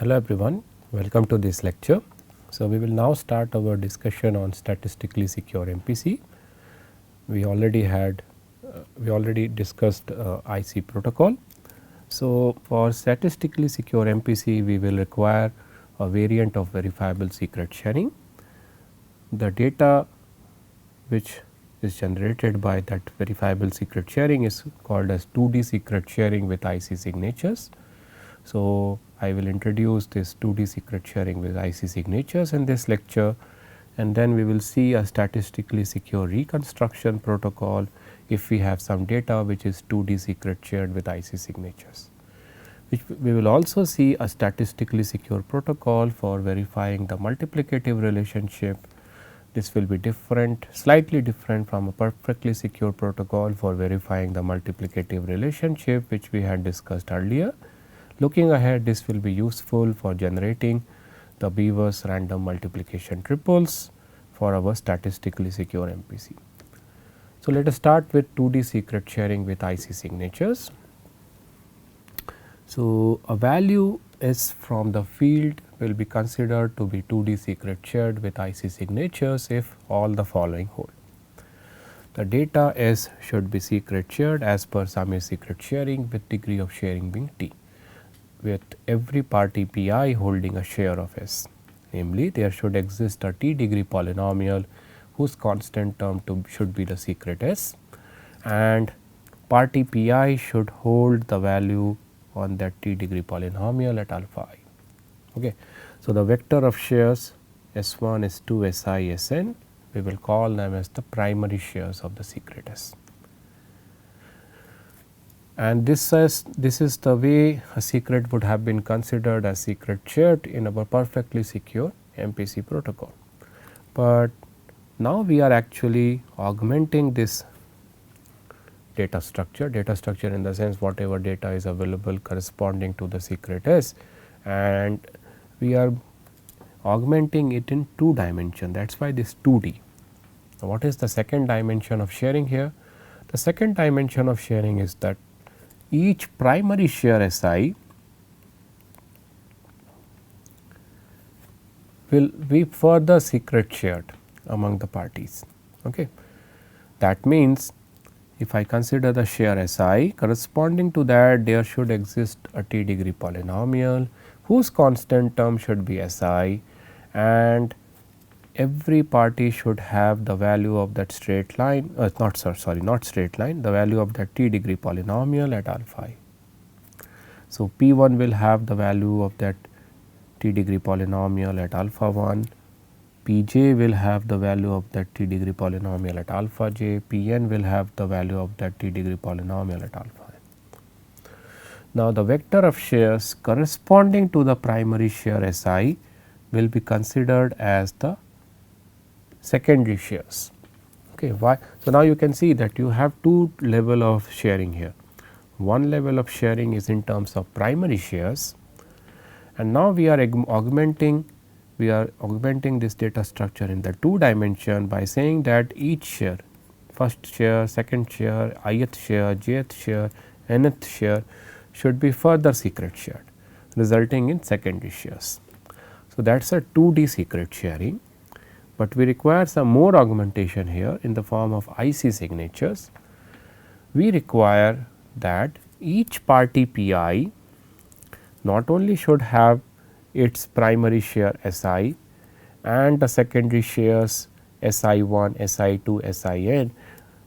Hello everyone, welcome to this lecture. So, we will now start our discussion on statistically secure MPC. We already discussed IC protocol. So, for statistically secure MPC we will require a variant of verifiable secret sharing. The data which is generated by that verifiable secret sharing is called as 2D secret sharing with IC signatures. So, I will introduce this 2D secret sharing with IC signatures in this lecture, and then we will see a statistically secure reconstruction protocol if we have some data which is 2D secret shared with IC signatures. We will also see a statistically secure protocol for verifying the multiplicative relationship. This will be different, slightly different from a perfectly secure protocol for verifying the multiplicative relationship which we had discussed earlier. Looking ahead, this will be useful for generating the Beaver's random multiplication triples for our statistically secure MPC. So, let us start with 2D secret sharing with IC signatures. So, a value S from the field will be considered to be 2D secret shared with IC signatures if all the following hold. The data S should be secret shared as per Summer secret sharing with degree of sharing being T, with every party pi holding a share of S. Namely, there should exist a T degree polynomial whose constant term should be the secret S, and party pi should hold the value on that T degree polynomial at alpha I. Okay. So, the vector of shares S1, S2, Si, Sn, we will call them as the primary shares of the secret S. And this is the way a secret would have been considered as secret shared in our perfectly secure MPC protocol. But now we are actually augmenting this data structure in the sense whatever data is available corresponding to the secret S, and we are augmenting it in 2 dimension. That is why this 2D. Now, what is the second dimension of sharing here? The second dimension of sharing is that each primary share Si will be further secret shared among the parties. Okay. That means, if I consider the share Si, corresponding to that there should exist a T degree polynomial whose constant term should be Si, and every party should have the value of that straight line, not straight line, the value of that T degree polynomial at alpha I. So, P1 will have the value of that T degree polynomial at alpha 1, Pj will have the value of that T degree polynomial at alpha j, Pn will have the value of that T degree polynomial at alpha n. Now, the vector of shares corresponding to the primary share Si will be considered as the secondary shares. Okay, why? So, now you can see that you have 2 level of sharing here. One level of sharing is in terms of primary shares, and now we are augmenting this data structure in the 2 dimension by saying that each share, first share, second share, ith share, jth share, nth share should be further secret shared, resulting in secondary shares. So, that is a 2D secret sharing, but we require some more augmentation here in the form of IC signatures. We require that each party pi not only should have its primary share Si and the secondary shares Si1, Si2, Sin,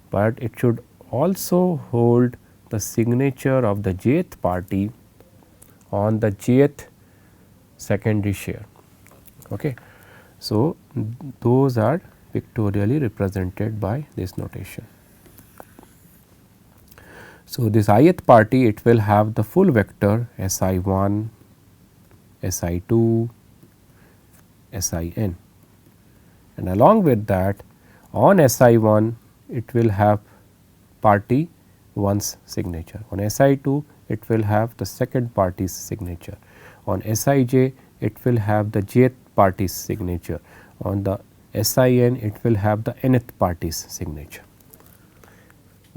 but it should also hold the signature of the jth party on the jth secondary share. Okay. So, those are pictorially represented by this notation. So, this ith party, it will have the full vector Si1, Si2, Sin, and along with that on Si1 it will have party 1's signature, on Si2 it will have the second party's signature, on Sij it will have the jth party's signature, on the Sin it will have the nth party's signature,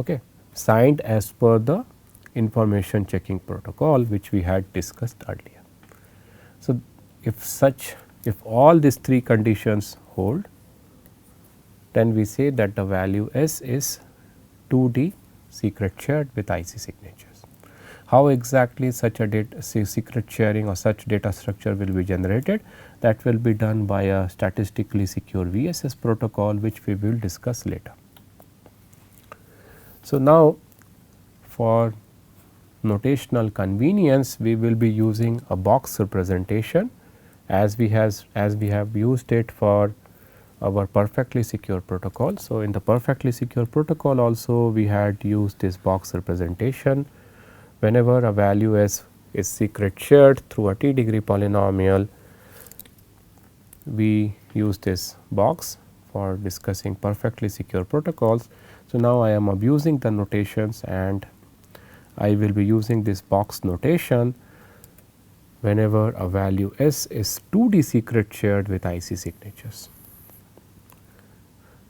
okay, signed as per the information checking protocol which we had discussed earlier. So, if all these three conditions hold, then we say that the value S is 2D secret shared with IC signatures. How exactly such a secret sharing or such data structure will be generated, that will be done by a statistically secure VSS protocol, which we will discuss later. So, now for notational convenience, we will be using a box representation as we have used it for our perfectly secure protocol. So, in the perfectly secure protocol also we had used this box representation. Whenever a value S is secret shared through a t degree polynomial, we use this box for discussing perfectly secure protocols. So, now I am abusing the notations and I will be using this box notation whenever a value S is 2D secret shared with IC signatures.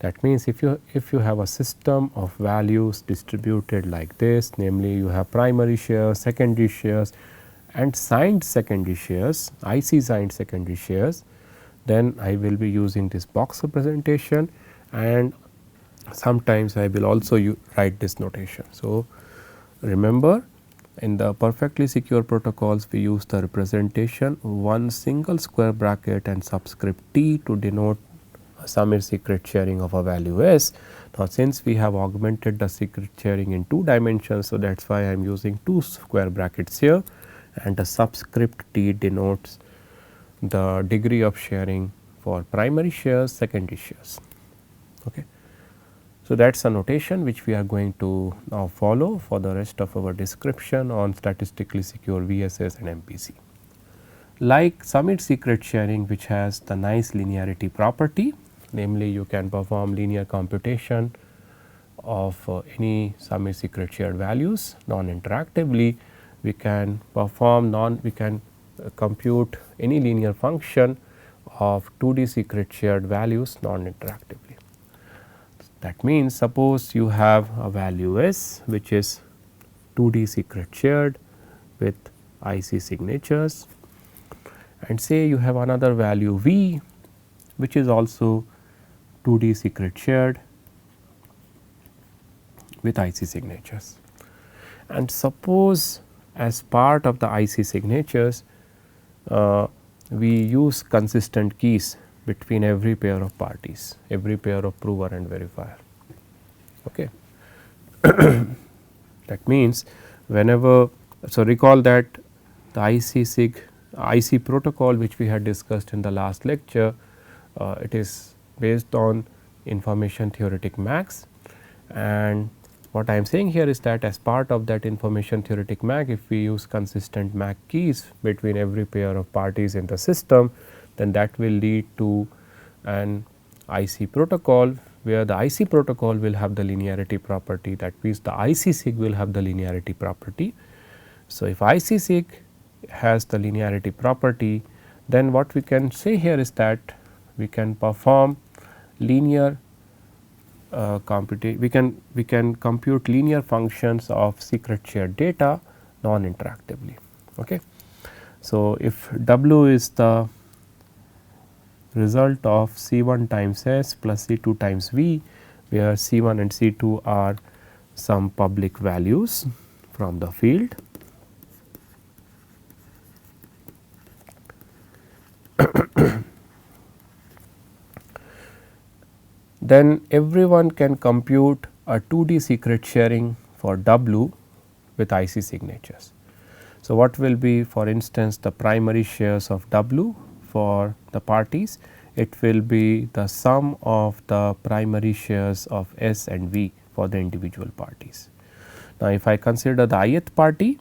That means, if you have a system of values distributed like this, namely you have primary shares, secondary shares and signed secondary shares, IC signed secondary shares, then I will be using this box representation, and sometimes I will also write this notation. So, remember, in the perfectly secure protocols we use the representation one single square bracket and subscript t to denote summary secret sharing of a value S. Now, since we have augmented the secret sharing in 2 dimensions, so that is why I am using 2 square brackets here, and the subscript t denotes the degree of sharing for primary shares, secondary shares. Okay. So, that is a notation which we are going to now follow for the rest of our description on statistically secure VSS and MPC. Like summit secret sharing, which has the nice linearity property, namely you can perform linear computation of any summit secret shared values non-interactively. We can compute any linear function of 2D secret shared values non-interactively. That means, suppose you have a value S which is 2D secret shared with IC signatures, and say you have another value V which is also 2D secret shared with IC signatures. And suppose as part of the IC signatures we use consistent keys between every pair of parties, every pair of prover and verifier. Okay. That means, whenever, so recall that the IC protocol which we had discussed in the last lecture, it is based on information theoretic max, and what I am saying here is that as part of that information theoretic MAC, if we use consistent MAC keys between every pair of parties in the system, then that will lead to an IC protocol, where the IC protocol will have the linearity property, that means the IC sig will have the linearity property. So, if IC sig has the linearity property, then what we can say here is that we can perform linear we can compute linear functions of secret shared data non-interactively. Okay. So, if W is the result of C1 times S plus C2 times V, where C1 and C2 are some public values from the field, then everyone can compute a 2D secret sharing for W with IC signatures. So, what will be, for instance, the primary shares of W for the parties? It will be the sum of the primary shares of S and V for the individual parties. Now, if I consider the ith party,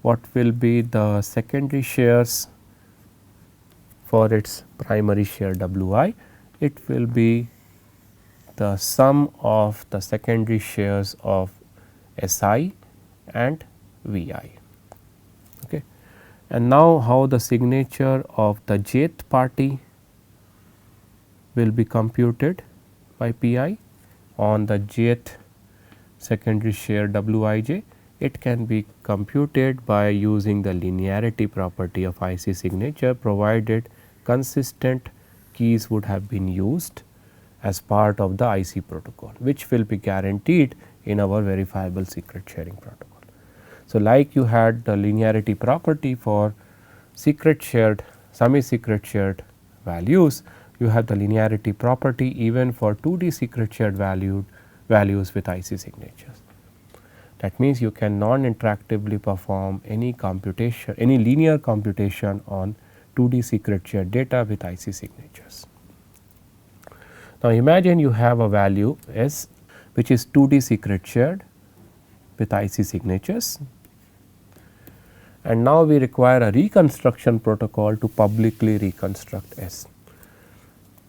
what will be the secondary shares for its primary share Wi? It will be the sum of the secondary shares of Si and Vi. Okay. And now, how the signature of the jth party will be computed by Pi on the jth secondary share Wij? It can be computed by using the linearity property of IC signature, provided consistent keys would have been used as part of the IC protocol, which will be guaranteed in our verifiable secret sharing protocol. So, like you had the linearity property for secret shared, semi-secret shared values, you have the linearity property even for 2D secret shared values with IC signatures. That means, you can non-interactively perform any computation, any linear computation on 2D secret shared data with IC signatures. Now, imagine you have a value S which is 2D secret shared with IC signatures, and now we require a reconstruction protocol to publicly reconstruct S.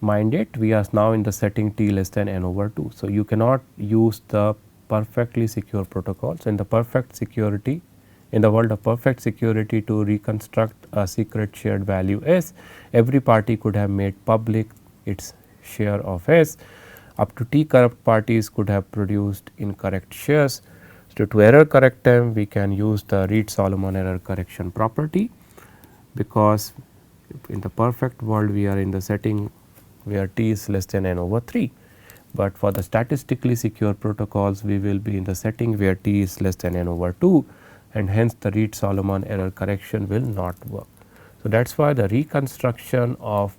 Mind it, we are now in the setting t less than n over 2. So, you cannot use the perfectly secure protocols. In the perfect security, in the world of perfect security, to reconstruct a secret shared value S, every party could have made public its share of S. Up to t corrupt parties could have produced incorrect shares. So, to error correct them, we can use the Reed-Solomon error correction property, because in the perfect world we are in the setting where t is less than n over 3, but for the statistically secure protocols we will be in the setting where t is less than n over 2, and hence the Reed-Solomon error correction will not work. So, that is why the reconstruction of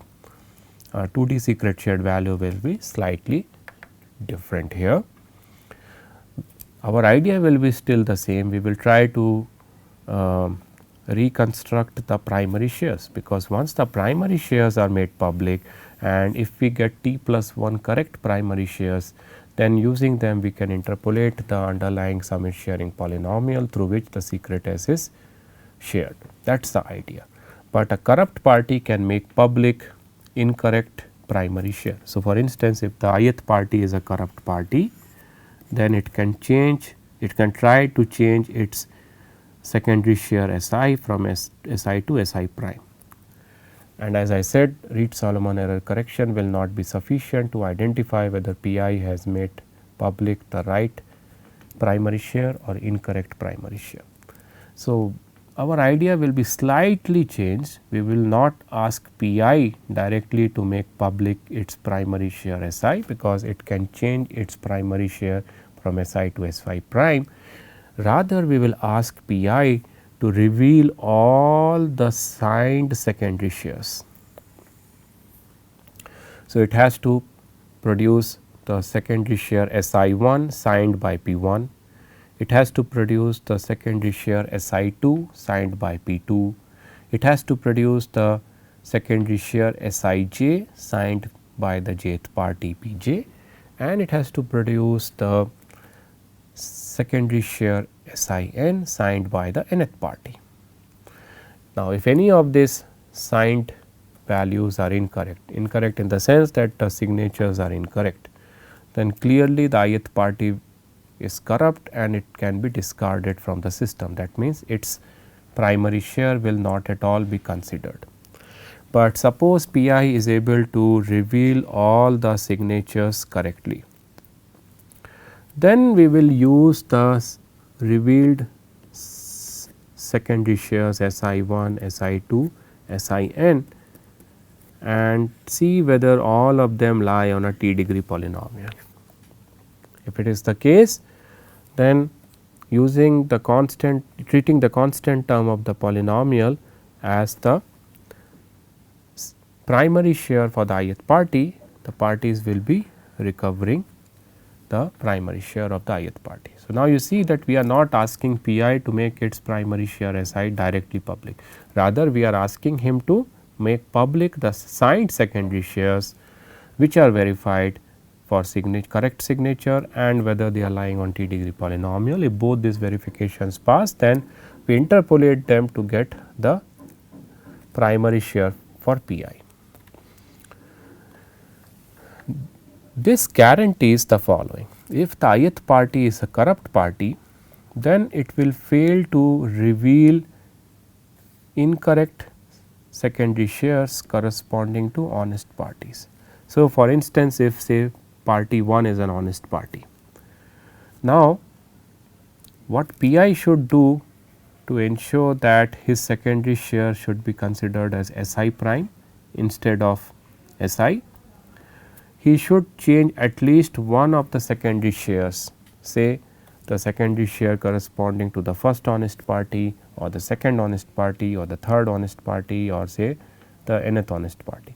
2D secret shared value will be slightly different here. Our idea will be still the same. We will try to reconstruct the primary shares, because once the primary shares are made public, and if we get t plus 1 correct primary shares, then using them we can interpolate the underlying summit sharing polynomial through which the secret S is shared. That is the idea. But a corrupt party can make public incorrect primary share. So, for instance, if the ith party is a corrupt party, then it can change, it can try to change its secondary share Si from Si to Si prime. And as I said, Reed-Solomon error correction will not be sufficient to identify whether Pi has made public the right primary share or incorrect primary share. So, our idea will be slightly changed. We will not ask Pi directly to make public its primary share Si, because it can change its primary share from Si to Si prime. Rather, we will ask Pi to reveal all the signed secondary shares. So, it has to produce the secondary share Si1 signed by P1. It has to produce the secondary share Si2 signed by P2. It has to produce the secondary share Sij signed by the jth party Pj, and it has to produce the secondary share Sin signed by the nth party. Now, if any of these signed values are incorrect in the sense that the signatures are incorrect, then clearly the ith party is corrupt and it can be discarded from the system. That means, its primary share will not at all be considered. But suppose Pi is able to reveal all the signatures correctly, then we will use the revealed secondary shares Si1, Si2, Sin and see whether all of them lie on a t degree polynomial. If it is the case, then using the constant, treating the constant term of the polynomial as the primary share for the ith party, the parties will be recovering the primary share of the ith party. So, now you see that we are not asking Pi to make its primary share Si directly public, rather we are asking him to make public the signed secondary shares which are verified for correct signature and whether they are lying on t degree polynomial. If both these verifications pass, then we interpolate them to get the primary share for Pi. This guarantees the following: if the ith party is a corrupt party, then it will fail to reveal incorrect secondary shares corresponding to honest parties. So, for instance, if say party 1 is an honest party, now what Pi should do to ensure that his secondary share should be considered as Si prime instead of Si, he should change at least one of the secondary shares, say the secondary share corresponding to the first honest party or the second honest party or the third honest party or say the nth honest party,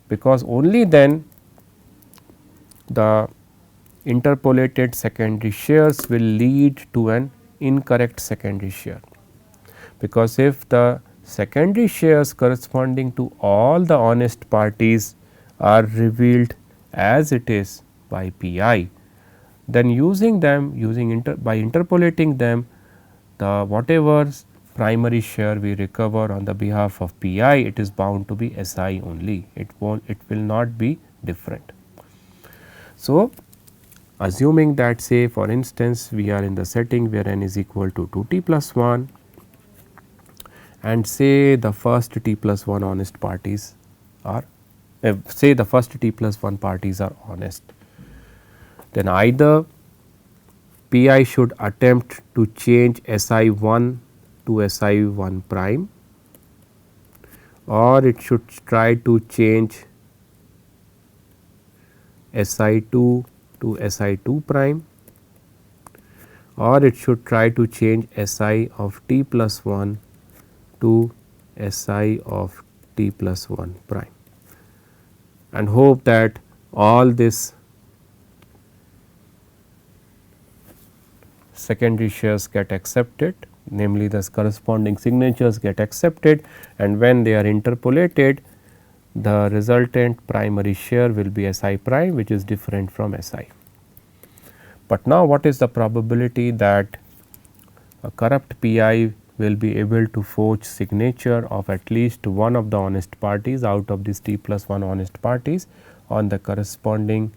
because only then the interpolated secondary shares will lead to an incorrect secondary share, because if the secondary shares corresponding to all the honest parties are revealed as it is by Pi, then using them by interpolating them, the whatever primary share we recover on the behalf of Pi, it is bound to be Si only, it will not be different. So, assuming that say for instance we are in the setting where n is equal to 2t plus 1 and say the first t plus 1 honest parties are say the first t plus 1 parties are honest, then either Pi should attempt to change Si 1 to Si 1 prime, or it should try to change Si 2 to Si 2 prime, or it should try to change Si of t plus 1 to Si of t plus 1 prime, and hope that all this secondary shares get accepted, namely the corresponding signatures get accepted, and when they are interpolated the resultant primary share will be Si prime, which is different from Si. But now what is the probability that a corrupt Pi will be able to forge signature of at least one of the honest parties out of these t plus 1 honest parties on the corresponding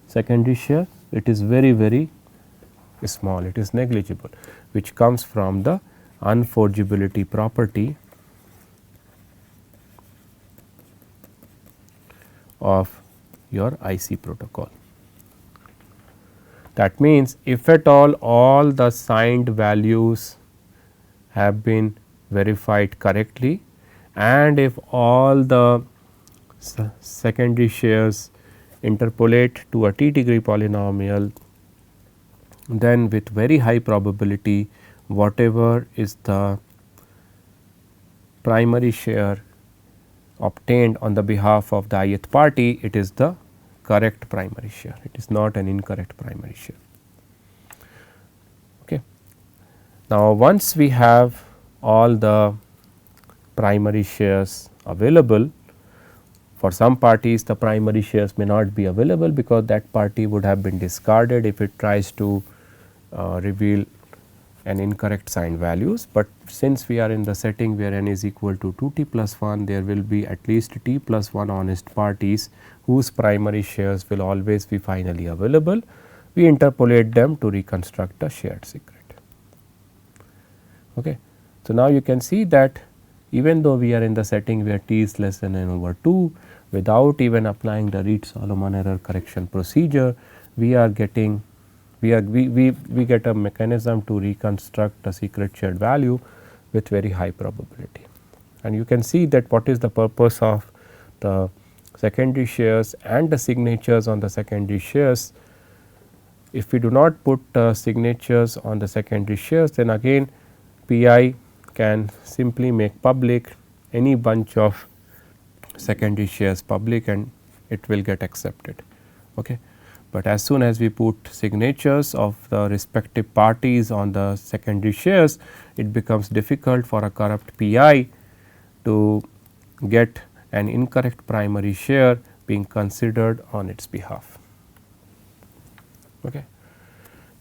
secondary share? It is very small, it is negligible, which comes from the unforgeability property of your IC protocol. That means, if at all the signed values have been verified correctly and if all the secondary shares interpolate to a t degree polynomial, then with very high probability whatever is the primary share obtained on the behalf of the ith party, it is the correct primary share, it is not an incorrect primary share. Okay. Now, once we have all the primary shares available, for some parties the primary shares may not be available because that party would have been discarded if it tries to reveal an incorrect signed values, but since we are in the setting where n is equal to 2t plus 1, there will be at least t plus 1 honest parties whose primary shares will always be finally available. We interpolate them to reconstruct a shared secret. Okay. So, now you can see that even though we are in the setting where t is less than n over 2, without even applying the Reed-Solomon error correction procedure, we are getting we get a mechanism to reconstruct a secret shared value with very high probability. And you can see that what is the purpose of the secondary shares and the signatures on the secondary shares. If we do not put signatures on the secondary shares, then again Pi can simply make public any bunch of secondary shares public and it will get accepted. Okay. But as soon as we put signatures of the respective parties on the secondary shares, it becomes difficult for a corrupt Pi to get an incorrect primary share being considered on its behalf. Okay.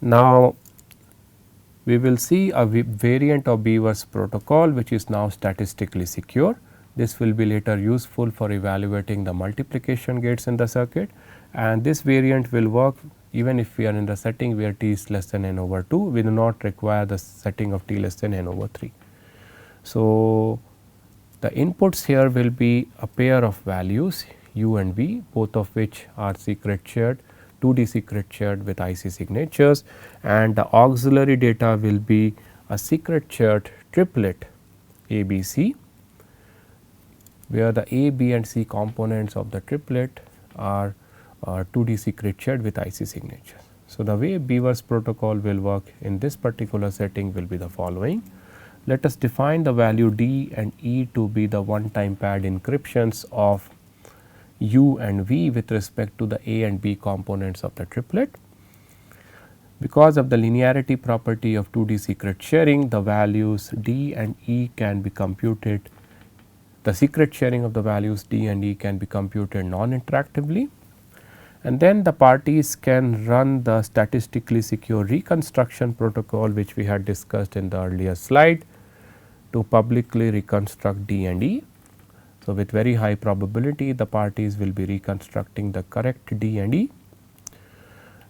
Now, we will see a variant of Beaver's protocol which is now statistically secure. This will be later useful for evaluating the multiplication gates in the circuit, and this variant will work even if we are in the setting where t is less than n over 2, we do not require the setting of t less than n over 3. So, the inputs here will be a pair of values u and v, both of which are secret shared 2D secret shared with IC signatures, and the auxiliary data will be a secret shared triplet ABC, where the A, B and C components of the triplet are 2D secret shared with IC signatures. So, the way Beaver's protocol will work in this particular setting will be the following. Let us define the value D and E to be the one time pad encryptions of U and V with respect to the A and B components of the triplet. Because of the linearity property of 2D secret sharing, the values D and E can be computed, the secret sharing of the values D and E can be computed non-interactively, and then the parties can run the statistically secure reconstruction protocol, which we had discussed in the earlier slide, to publicly reconstruct D and E. So, with very high probability the parties will be reconstructing the correct D and E.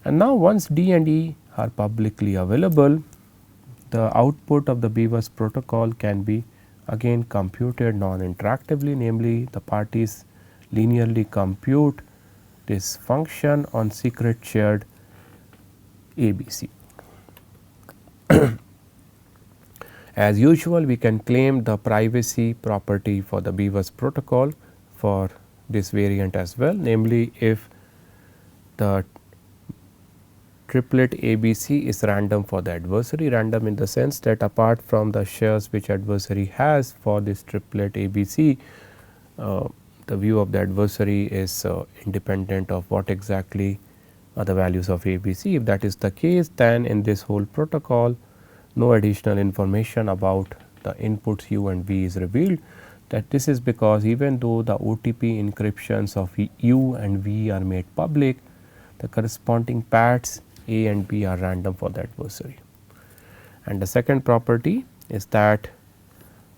And now once D and E are publicly available, the output of the Beaver's protocol can be again computed non-interactively, namely the parties linearly compute this function on secret shared ABC. As usual, we can claim the privacy property for the Beaver's protocol for this variant as well, namely if the triplet ABC is random for the adversary, random in the sense that apart from the shares which adversary has for this triplet ABC, the view of the adversary is independent of what exactly are the values of ABC. If that is the case, then in this whole protocol no additional information about the inputs U and V is revealed. That this is because even though the OTP encryptions of U and V are made public, the corresponding pads A and B are random for the adversary. And the second property is that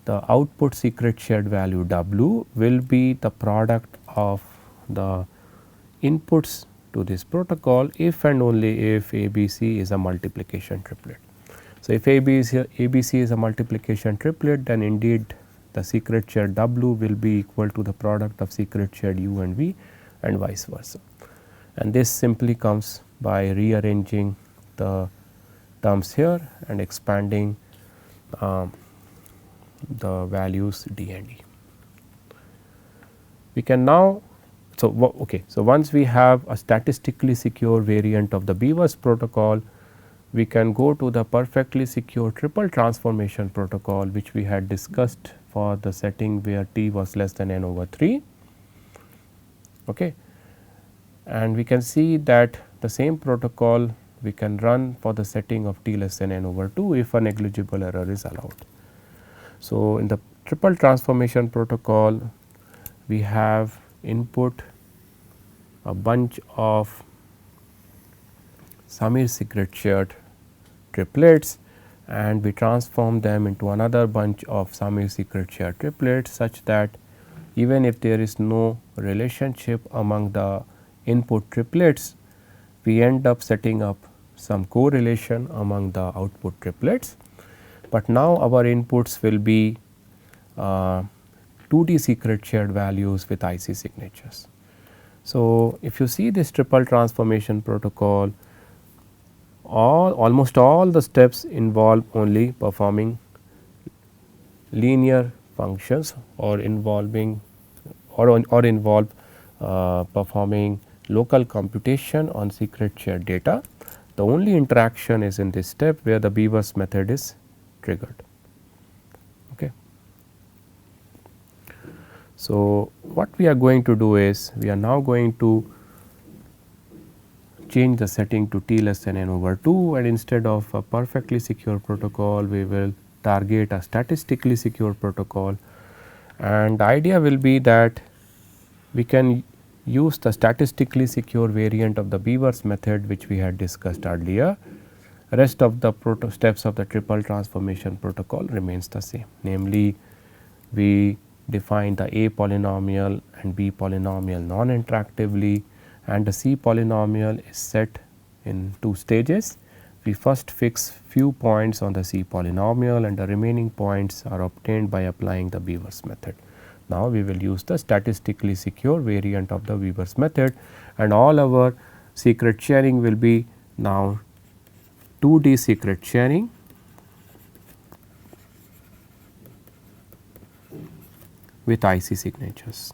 the output secret shared value W will be the product of the inputs to this protocol if and only if ABC is a multiplication triplet. So, if ABC is a multiplication triplet, then indeed the secret shared W will be equal to the product of secret shared U and V and vice versa. And this simply comes by rearranging the terms here and expanding the values D and E. We can now, so once we have a statistically secure variant of the Beaver's protocol, we can go to the perfectly secure triple transformation protocol, which we had discussed for the setting where T was less than n over 3. Okay. And we can see that the same protocol we can run for the setting of T less than n over 2 if a negligible error is allowed. So, in the triple transformation protocol, we have input a bunch of Samir secret shared triplets, and we transform them into another bunch of Samir secret shared triplets, such that even if there is no relationship among the input triplets, we end up setting up some correlation among the output triplets. But now our inputs will be 2D secret shared values with IC signatures. So, if you see this triple transformation protocol, almost all the steps involve only performing linear functions or involving or involve performing local computation on secret shared data. The only interaction is in this step where the Beaver's method is triggered. Okay. So, what we are going to do is we are now going to change the setting to T less than n over 2, and instead of a perfectly secure protocol, we will target a statistically secure protocol. And the idea will be that we can use the statistically secure variant of the Beaver's method, which we had discussed earlier. Rest of the steps of the triple transformation protocol remains the same, namely we define the A polynomial and B polynomial non-interactively, and the C polynomial is set in 2 stages. We first fix few points on the C polynomial, and the remaining points are obtained by applying the Beaver's method. Now, we will use the statistically secure variant of the Beaver's method, and all our secret sharing will be now 2D secret sharing with IC signatures.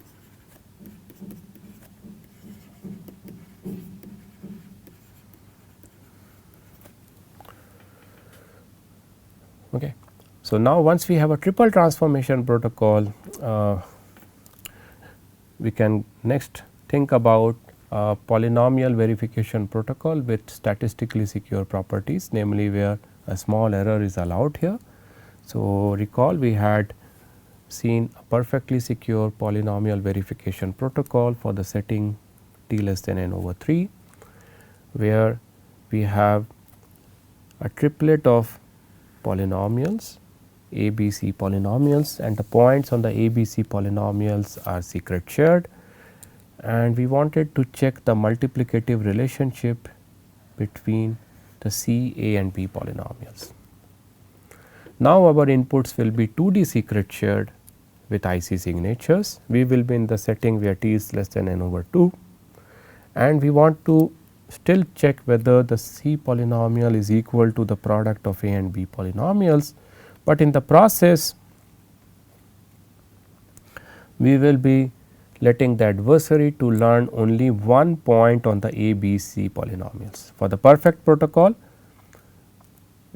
Okay. So, now once we have a triple transformation protocol, we can next think about a polynomial verification protocol with statistically secure properties, namely where a small error is allowed here. So, recall we had seen a perfectly secure polynomial verification protocol for the setting t less than n over 3, where we have a triplet of polynomials, ABC polynomials, and the points on the ABC polynomials are secret shared, and we wanted to check the multiplicative relationship between the C, A and B polynomials. Now, our inputs will be 2D secret shared with IC signatures. We will be in the setting where t is less than n over 2, and we want to still check whether the C polynomial is equal to the product of A and B polynomials, but in the process we will be letting the adversary to learn only one point on the A, B, C polynomials. For the perfect protocol,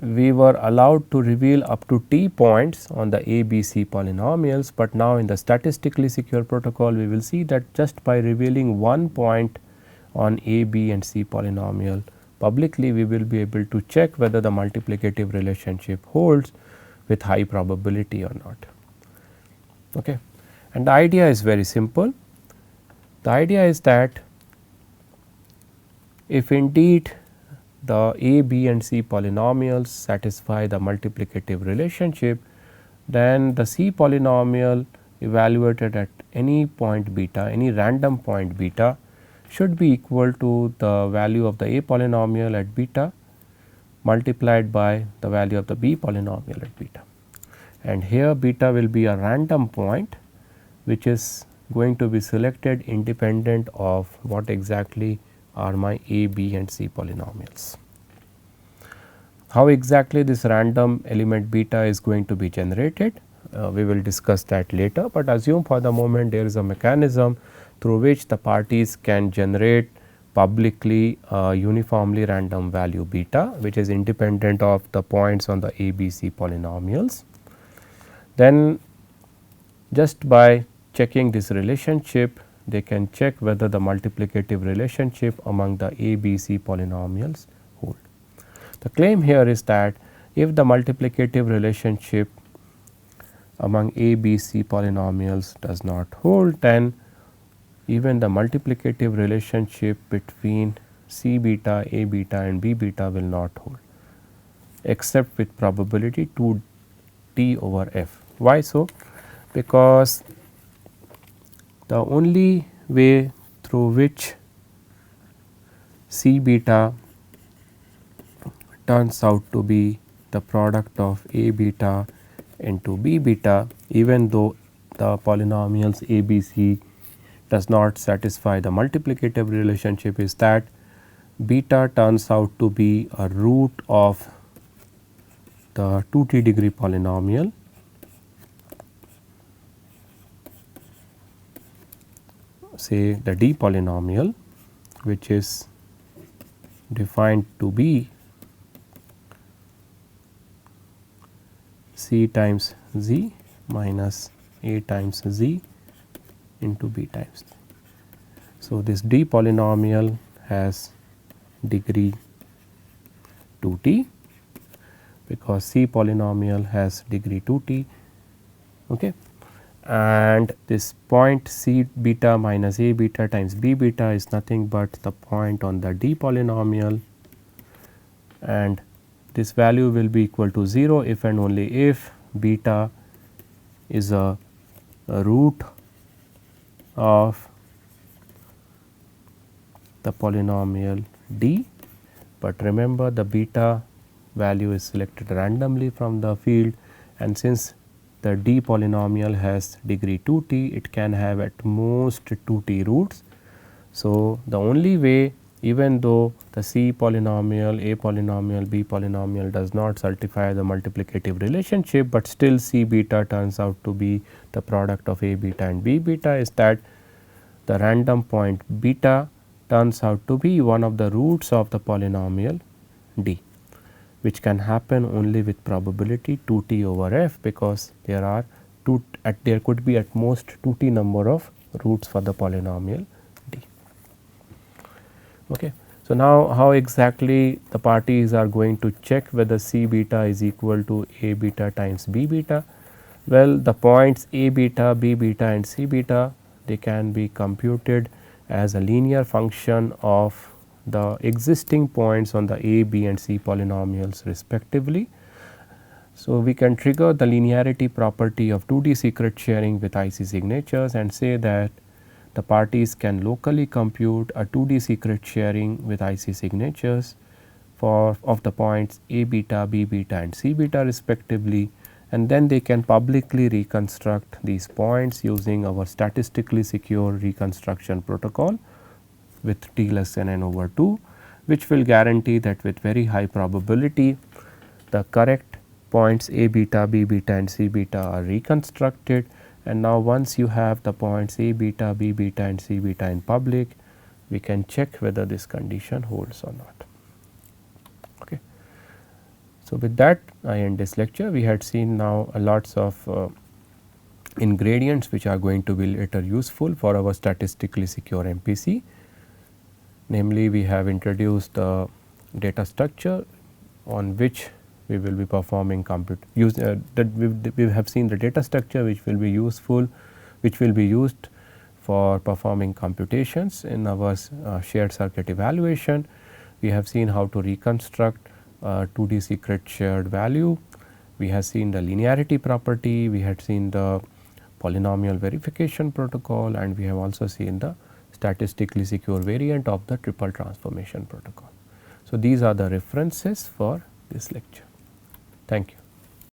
we were allowed to reveal up to t points on the A, B, C polynomials, but now in the statistically secure protocol we will see that just by revealing one point on A, B and C polynomial publicly, we will be able to check whether the multiplicative relationship holds with high probability or not. Okay. And the idea is very simple. The idea is that if indeed the A, B and C polynomials satisfy the multiplicative relationship, then the C polynomial evaluated at any point beta, any random point beta, should be equal to the value of the A polynomial at beta multiplied by the value of the B polynomial at beta. And here beta will be a random point which is going to be selected independent of what exactly are my A, B and C polynomials. How exactly this random element beta is going to be generated, we will discuss that later, but assume for the moment there is a mechanism through which the parties can generate publicly uniformly random value beta, which is independent of the points on the A, B, C polynomials. Then just by checking this relationship, they can check whether the multiplicative relationship among the A, B, C polynomials hold. The claim here is that if the multiplicative relationship among A, B, C polynomials does not hold, then even the multiplicative relationship between C beta, A beta and B beta will not hold, except with probability 2 t over f. Why so? Because the only way through which C beta turns out to be the product of A beta into B beta, even though the polynomials A, B, C does not satisfy the multiplicative relationship, is that beta turns out to be a root of the 2t degree polynomial say the D polynomial, which is defined to be C times Z minus A times Z into B times. So, this D polynomial has degree 2t because C polynomial has degree 2t, okay. And this point C beta minus A beta times B beta is nothing but the point on the D polynomial, and this value will be equal to 0 if and only if beta is a root of the polynomial D, but remember the beta value is selected randomly from the field, and since the D polynomial has degree 2t, it can have at most 2t roots. So, the only way even though the C polynomial, A polynomial, B polynomial does not certify the multiplicative relationship, but still C beta turns out to be the product of A beta and B beta, is that the random point beta turns out to be one of the roots of the polynomial D, which can happen only with probability 2t over f, because there could be at most 2t number of roots for the polynomial D. Okay. So, now how exactly the parties are going to check whether C beta is equal to A beta times B beta? Well, the points A beta, B beta and C beta, they can be computed as a linear function of the existing points on the A, B and C polynomials respectively. So, we can trigger the linearity property of 2D secret sharing with IC signatures and say that the parties can locally compute a 2D secret sharing with IC signatures of the points A beta, B beta and C beta respectively, and then they can publicly reconstruct these points using our statistically secure reconstruction protocol with t less than n over 2, which will guarantee that with very high probability the correct points A beta, B beta and C beta are reconstructed. And now once you have the points A beta, B beta and C beta in public, we can check whether this condition holds or not. Okay. So, with that I end this lecture. We had seen now lots of ingredients which are going to be later useful for our statistically secure MPC. Namely, we have introduced the data structure on which we will be performing we have seen the data structure which will be useful, which will be used for performing computations in our shared circuit evaluation. We have seen how to reconstruct 2D secret shared value. We have seen the linearity property, we had seen the polynomial verification protocol, and we have also seen the statistically secure variant of the triple transformation protocol. So, these are the references for this lecture. Thank you.